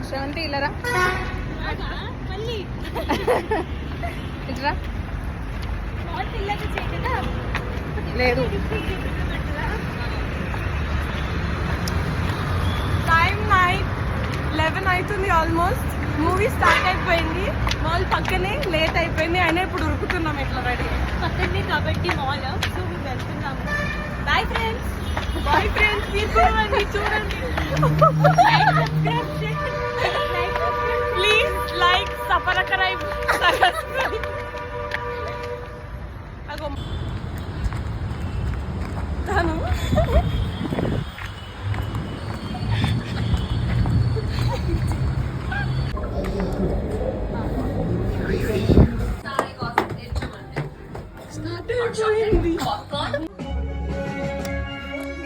శ్రవంతి ఇలారా ఇట్రా లేదు టైం 11 అవుతుంది ఆల్మోస్ట్. మూవీ స్టార్ట్ అయిపోయింది. మాల్ పక్కనే లేట్ అయిపోయింది అయినా ఇప్పుడు ఉరుకుతున్నాం ఎట్లా రెడీ పక్కనే కాబట్టి మాల్. సో మేము వెళ్తున్నాము. Bye friends. Bye friends. మీరు చూడండి ప్లీజ్ లైక్ సబ్స్క్రైబ్. తను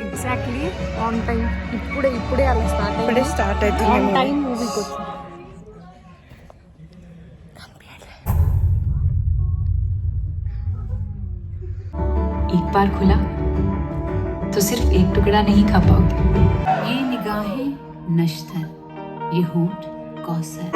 ఎగ్జాక్ట్లీ ఆన్ టైం. ఇప్పుడే అలా స్టార్ట్ ఆన్ అవుతుంది. టైం మూవీకి వచ్చింది. एक बार खुला तो सिर्फ एक टुकड़ा नहीं खा पाओगे. ये निगाहें नश्तर, ये होंठ कौसर.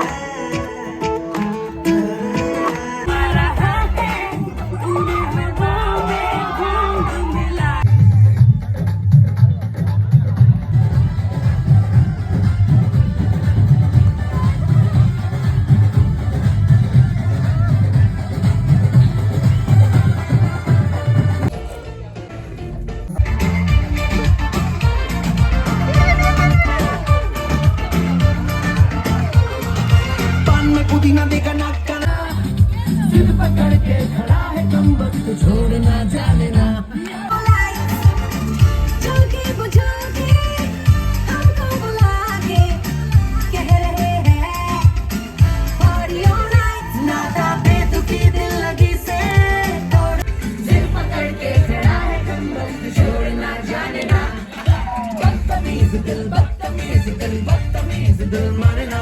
पुदीना देगा नाकना सिर पकड़ के खड़ा है कमबख्त छोड़ना जाने ना झुकी बुझुकी हमको बुला के कह रहे हैं party all night नाता बेतुकी दिल लगी से तोड़ सिर पकड़ के खड़ा है कमबख्त छोड़ना जाने ना बदतमीज दिल माने ना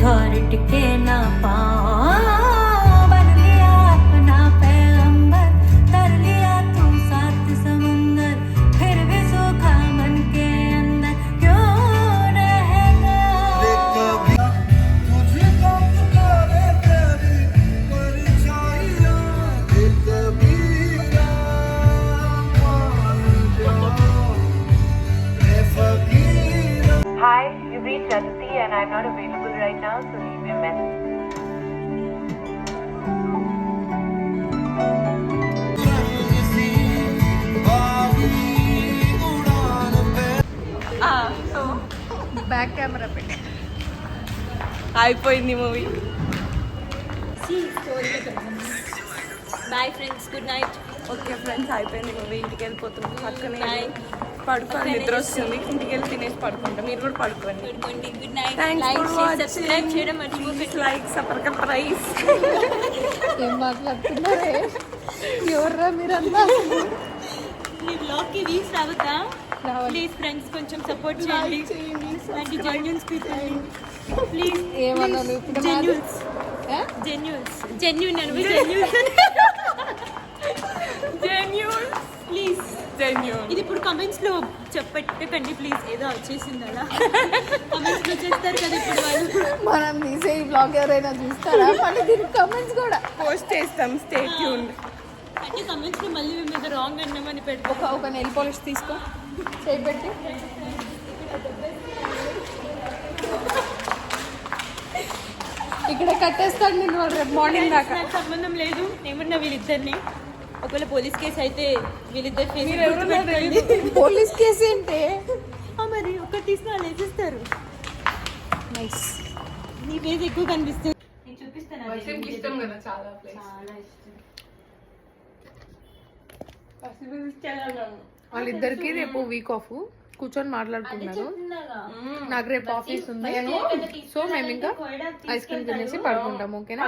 ठोर टिके ना पाओ बन लिया अपना पैगंबर तर लिया तू सात समुंदर फिर भी सूखा मन के अंदर क्यों रहेगा तुझको पुकारे तेरी परछाइयां कबीरा मान जाओ मैं फकीर. Hi, you've reached Aditi and I'm not available right now, so leave me a message. So back camera పెట్టి అయిపోయింది movie. Bye friends, good night. Okay friends, అయిపోయింది మూవీ. ఇంటికి వెళ్ళిపోతున్నాం. పక్కనే పడుకోండి, నిద్ర వస్తుంది. ఇంటికి వెళ్ళి తినేసి పడుకుంటాం. మీరు కూడా పడుకోండి. Good night. Thanks like for share subscribe watching. చేయడం మర్చిపోకండి. Like subscribe. ఏం మాట్లాడుతున్నారే ఎవర్రా మీరంతా? మీ బ్లాగ్ కి వ్యూస్ రావద్దా? ప్లీజ్ ఫ్రెండ్స్ కొంచెం సపోర్ట్ చేయండి. ఇలాంటి జెన్యూన్స్ పీపుల్ ప్లీజ్. ఏమన్నాను ఇప్పుడు? జెన్యూన్స్ జెన్యూన్ అని జెన్యూన్ ప్లీజ్. జెన్యూన్. ఇది ఇప్పుడు కమెంట్స్ లో చెప్పకండి ప్లీజ్. ఏదో వచ్చేసింది అలా కమెంట్స్ లో చేస్తారు కదా ఇప్పుడు వాళ్ళు. మనం తీసే ఈ బ్లాగ్ ఎవరైనా చూస్తారా? మళ్ళీ దీనికి కమెంట్స్ కూడా పోస్ట్ చేస్తాం. Stay tuned. అంటే కమెంట్స్ లో మళ్ళీ మేము ఏదో రాంగ్ అన్నామని పెడతాం. ఒక నెయిల్ పాలిష్ తీసుకో, చేయి పెట్టి. ఇక్కడ కట్టేస్తాడు నేను రేపు మార్నింగ్ దాకా. నాకు సంబంధం లేదు. ఏమన్నా వీళ్ళిద్దరిని ఒకవేళ పోలీస్ కేసు అయితే వీళ్ళిద్దరు ఫేస్ పోలీస్ కేసు ఏంటి? మరి ఒకటి తీసిన వాళ్ళు వేసేస్తారు. నైస్. నీ ఫేస్ ఎక్కువ కనిపిస్తుంది. నేను చూపిస్తాను. చాలా ఇష్టం. వాళ్ళిద్దరికి రేపు వీక్ ఆఫ్, కూర్చొని మాట్లాడుకున్నారు. నాకు రేపు ఆఫీస్ ఉంది, సో మేము ఇంకా ఐస్ క్రీమ్ తినేసి పడుకుంటాం. ఓకేనా?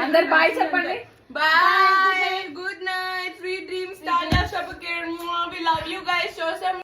అందరు బాయ్ చెప్పండి. Bye. Good night. Sweet dreams. Tanya Shapakiran. We love you guys. Show some